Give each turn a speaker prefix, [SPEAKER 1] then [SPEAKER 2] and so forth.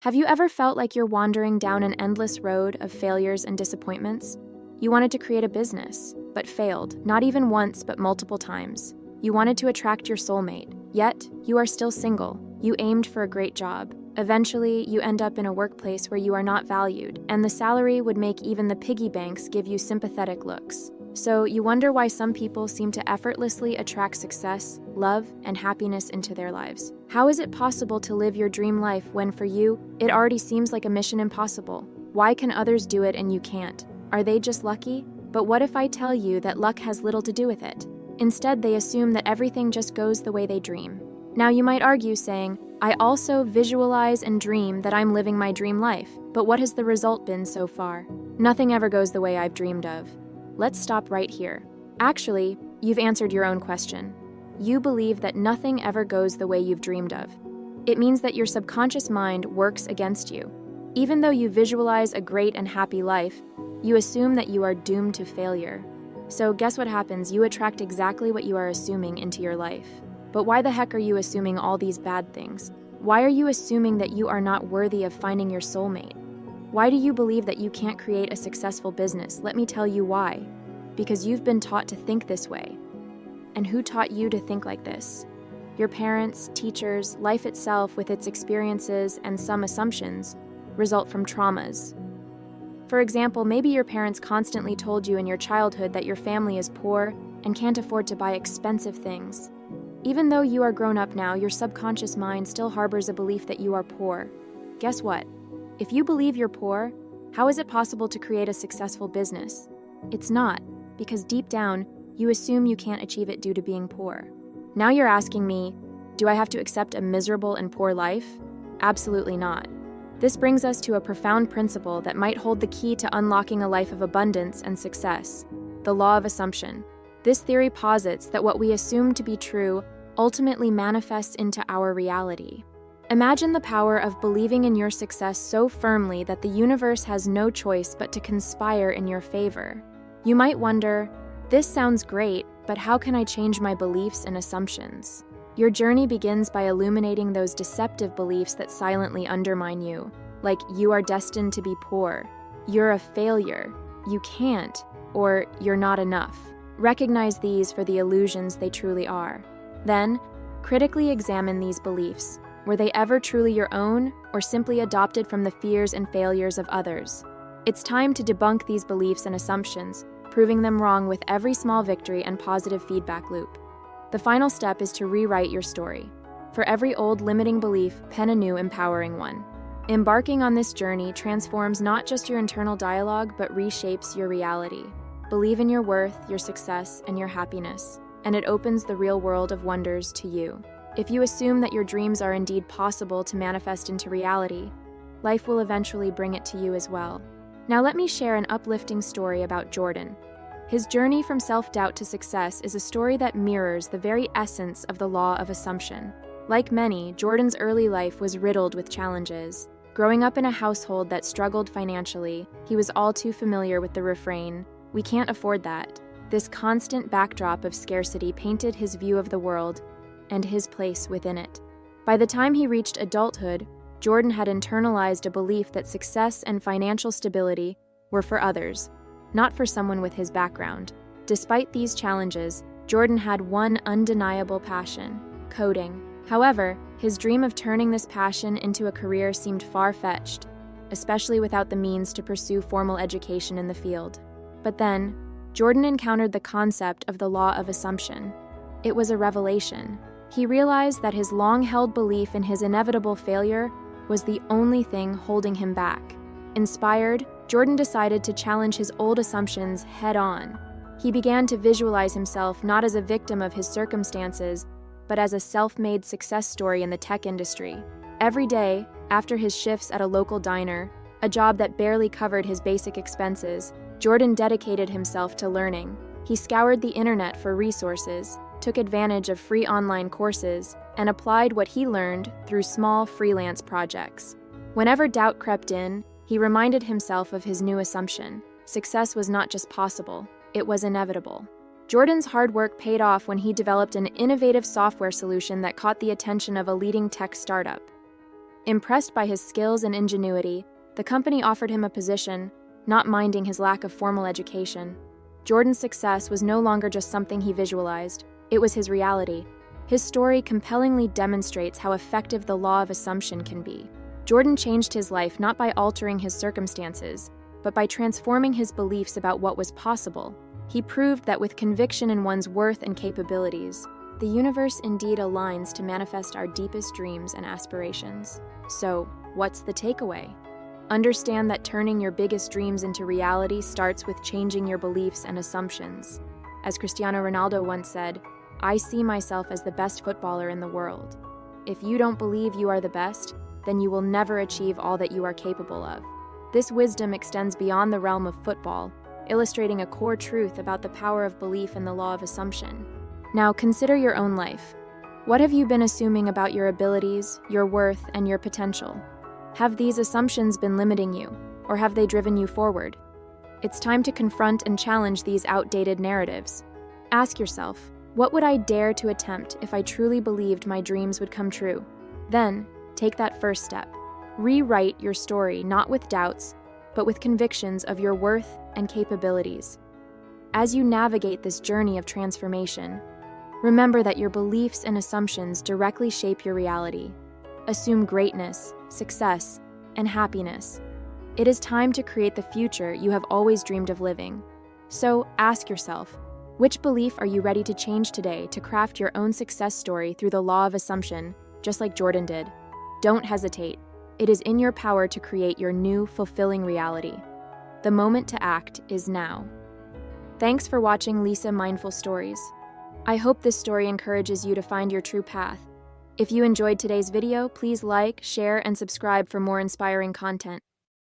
[SPEAKER 1] Have you ever felt like you're wandering down an endless road of failures and disappointments? You wanted to create a business, but failed, not even once, but multiple times. You wanted to attract your soulmate, yet you are still single. You aimed for a great job. Eventually, you end up in a workplace where you are not valued, and the salary would make even the piggy banks give you sympathetic looks. So you wonder why some people seem to effortlessly attract success, love, and happiness into their lives. How is it possible to live your dream life when for you, it already seems like a mission impossible? Why can others do it and you can't? Are they just lucky? But what if I tell you that luck has little to do with it? Instead, they assume that everything just goes the way they dream. Now you might argue saying, I also visualize and dream that I'm living my dream life, but what has the result been so far? Nothing ever goes the way I've dreamed of. Let's stop right here. Actually, you've answered your own question. You believe that nothing ever goes the way you've dreamed of. It means that your subconscious mind works against you. Even though you visualize a great and happy life, you assume that you are doomed to failure. So guess what happens? You attract exactly what you are assuming into your life. But why the heck are you assuming all these bad things? Why are you assuming that you are not worthy of finding your soulmate? Why do you believe that you can't create a successful business? Let me tell you why. Because you've been taught to think this way. And who taught you to think like this? Your parents, teachers, life itself with its experiences and some assumptions result from traumas. For example, maybe your parents constantly told you in your childhood that your family is poor and can't afford to buy expensive things. Even though you are grown up now, your subconscious mind still harbors a belief that you are poor. Guess what? If you believe you're poor, how is it possible to create a successful business? It's not, because deep down, you assume you can't achieve it due to being poor. Now you're asking me, do I have to accept a miserable and poor life? Absolutely not. This brings us to a profound principle that might hold the key to unlocking a life of abundance and success: the law of assumption. This theory posits that what we assume to be true ultimately manifests into our reality. Imagine the power of believing in your success so firmly that the universe has no choice but to conspire in your favor. You might wonder, this sounds great, but how can I change my beliefs and assumptions? Your journey begins by illuminating those deceptive beliefs that silently undermine you, like you are destined to be poor, you're a failure, you can't, or you're not enough. Recognize these for the illusions they truly are. Then, critically examine these beliefs. Were they ever truly your own, or simply adopted from the fears and failures of others? It's time to debunk these beliefs and assumptions, proving them wrong with every small victory and positive feedback loop. The final step is to rewrite your story. For every old limiting belief, pen a new empowering one. Embarking on this journey transforms not just your internal dialogue, but reshapes your reality. Believe in your worth, your success, and your happiness, and it opens the real world of wonders to you. If you assume that your dreams are indeed possible to manifest into reality, life will eventually bring it to you as well. Now let me share an uplifting story about Jordan. His journey from self-doubt to success is a story that mirrors the very essence of the law of assumption. Like many, Jordan's early life was riddled with challenges. Growing up in a household that struggled financially, he was all too familiar with the refrain, "We can't afford that." This constant backdrop of scarcity painted his view of the world and his place within it. By the time he reached adulthood, Jordan had internalized a belief that success and financial stability were for others, not for someone with his background. Despite these challenges, Jordan had one undeniable passion: coding. However, his dream of turning this passion into a career seemed far-fetched, especially without the means to pursue formal education in the field. But then, Jordan encountered the concept of the law of assumption. It was a revelation. He realized that his long-held belief in his inevitable failure was the only thing holding him back. Inspired, Jordan decided to challenge his old assumptions head-on. He began to visualize himself not as a victim of his circumstances, but as a self-made success story in the tech industry. Every day, after his shifts at a local diner, a job that barely covered his basic expenses, Jordan dedicated himself to learning. He scoured the internet for resources, took advantage of free online courses, and applied what he learned through small freelance projects. Whenever doubt crept in, he reminded himself of his new assumption: success was not just possible, it was inevitable. Jordan's hard work paid off when he developed an innovative software solution that caught the attention of a leading tech startup. Impressed by his skills and ingenuity, the company offered him a position, not minding his lack of formal education. Jordan's success was no longer just something he visualized, it was his reality. His story compellingly demonstrates how effective the law of assumption can be. Jordan changed his life not by altering his circumstances, but by transforming his beliefs about what was possible. He proved that with conviction in one's worth and capabilities, the universe indeed aligns to manifest our deepest dreams and aspirations. So, what's the takeaway? Understand that turning your biggest dreams into reality starts with changing your beliefs and assumptions. As Cristiano Ronaldo once said, "I see myself as the best footballer in the world." If you don't believe you are the best, then you will never achieve all that you are capable of. This wisdom extends beyond the realm of football, illustrating a core truth about the power of belief and the law of assumption. Now consider your own life. What have you been assuming about your abilities, your worth, and your potential? Have these assumptions been limiting you, or have they driven you forward? It's time to confront and challenge these outdated narratives. Ask yourself, what would I dare to attempt if I truly believed my dreams would come true? Then, take that first step. Rewrite your story not with doubts, but with convictions of your worth and capabilities. As you navigate this journey of transformation, remember that your beliefs and assumptions directly shape your reality. Assume greatness, success, and happiness. It is time to create the future you have always dreamed of living. So ask yourself, which belief are you ready to change today to craft your own success story through the law of assumption, just like Jordan did? Don't hesitate. It is in your power to create your new, fulfilling reality. The moment to act is now. Thanks for watching Liise Mindful Stories. I hope this story encourages you to find your true path. If you enjoyed today's video, please like, share, and subscribe for more inspiring content.